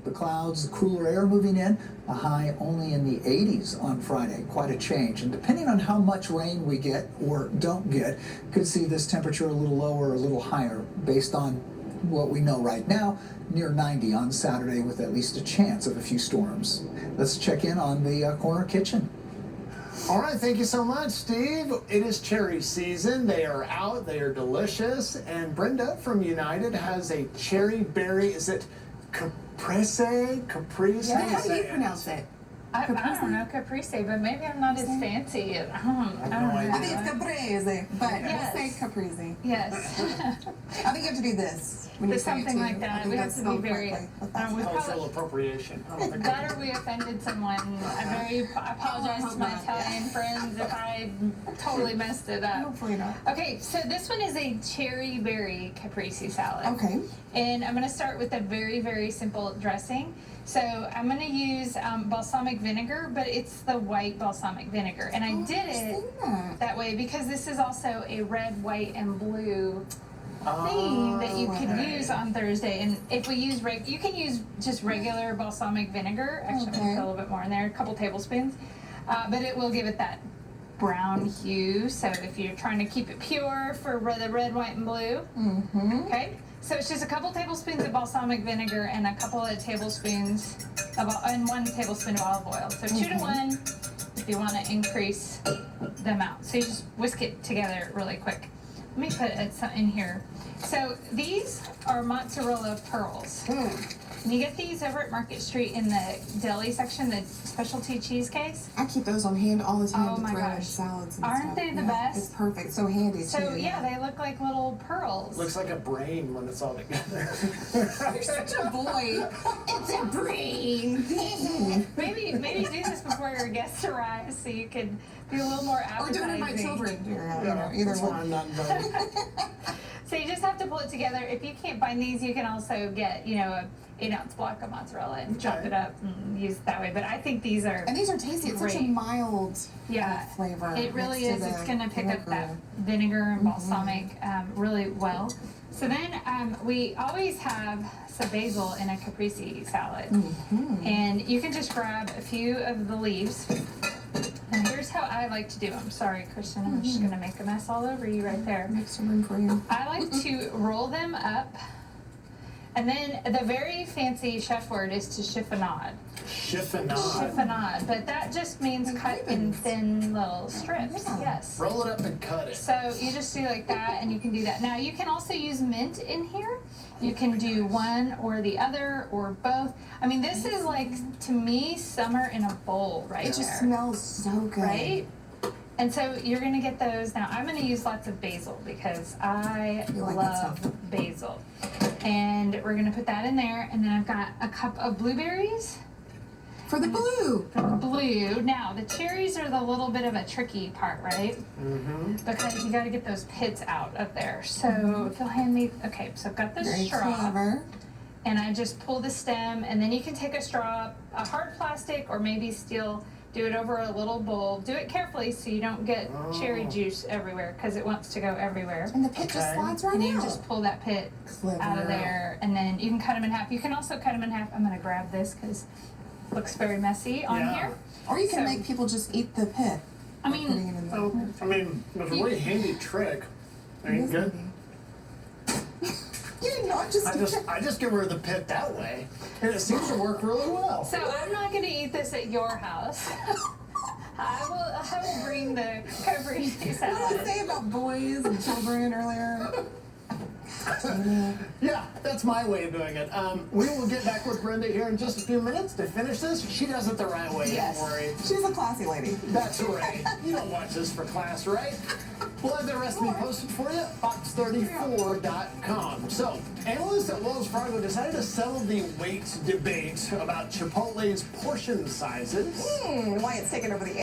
The clouds, the cooler air moving in, a high only in the 80s on Friday. Quite a change. And depending on how much rain we get or don't get, could see this temperature a little lower or a little higher based on what we know right now, near 90 on Saturday with at least a chance of a few storms. Let's check in on the corner kitchen. All right, thank you so much, Steve. It is cherry season. They are out. They are delicious. And Brenda from United has a cherry berry. Is it caprese? Caprice? Yeah, how do you pronounce it? I don't know, caprese, but maybe I'm not as fancy. I don't know. I think it's caprese, but Yes. we'll say caprese. Yes. I think you have to do this. When you There's say it something too. like I that. think We have that's to be spelled very. correctly, but that's we Cultural probably, appropriation. I don't think that or we offended someone. I apologize to my Italian friends if I totally messed it up. Hopefully not. Okay, so this one is a cherry berry caprese salad. Okay. And I'm going to start with a very, very simple dressing. So I'm going to use balsamic vinegar, but it's the white balsamic vinegar. And I did it that way because this is also a red, white, and blue theme that you could use on Thursday. And if we use you can use just regular balsamic vinegar. Actually, I'm going to put a little bit more in there, a couple tablespoons. But it will give it that brown hue. So if you're trying to keep it pure for the red, white, and blue. Okay. So it's just a couple tablespoons of balsamic vinegar and a couple of tablespoons and 1 tablespoon of olive oil. So 2 to 1 if you want to increase the amount. So you just whisk it together really quick. Let me put it in here. So these are mozzarella pearls. And you get these over at Market Street in the deli section, the specialty cheese case. I keep those on hand all the time to my throw in gosh. salads and Aren't stuff. they the Yeah, best? It's perfect. So handy So too. yeah, they look like little pearls. Looks like a brain when it's all together. You're such a boy. It's a brain. Maybe do this before your guests arrive so you can be a little more Or appetizing. do it with my children. Yeah, Either that's why one. I'm not invited. So you just have to pull it together. If you can't find these, you can also get, a 8-ounce block of mozzarella and chop it up and use it that way. But I think these are And these are tasty. It's such a great. mild It flavor. really next is. to It's the going to pick up that vinegar and balsamic really well. So then we always have some basil in a caprese salad. And you can just grab a few of the leaves. And here's how I like to do them. Sorry, Kristen, I'm just going to make a mess all over you right there. Make some room for you. I like to roll them up. And then the very fancy chef word is to chiffonade. Chiffonade. Chiffonade, but that just means cut in thin little strips. Yeah. Yes. Roll it up and cut it. So you just do like that, and you can do that. Now you can also use mint in here. You can do one or the other or both. I mean, this is like, to me, summer in a bowl right It just there. smells so good. Right? And so you're going to get those. Now I'm going to use lots of basil because I You like that love stuff. basil. And we're going to put that in there. And then I've got a cup of blueberries. For the blue. Blue. Now, the cherries are the little bit of a tricky part, right? Because you got to get those pits out of there. So if you'll hand me, okay, so I've got the Very straw. clever. And I just pull the stem, and then you can take a straw, a hard plastic, or maybe steel, do it over a little bowl. Do it carefully so you don't get cherry juice everywhere, because it wants to go everywhere. And the pit just slides right And you out. just pull that pit Clever. out of there, and then you can cut them in half. You can also cut them in half. I'm going to grab this because it looks very messy on here. Or you can So- make people just eat the pit. I Putting mean, it in the Oh, I mean, it's a really handy trick. Ain't good. You did not just I just get rid of the pit that way, and it seems to work really well. so I'm not going to eat this at your house. I will bring the caprese What did I salad. say about boys and children earlier? Yeah, that's my way of doing it. We will get back with Brenda here in just a few minutes to finish this. She does it the right way, Yes. don't worry. She's a classy lady. That's right. You don't watch this for class, right? We'll have the recipe posted for you at fox34.com. So, analysts at Wells Fargo decided to settle the weight debate about Chipotle's portion sizes. Why it's taken over the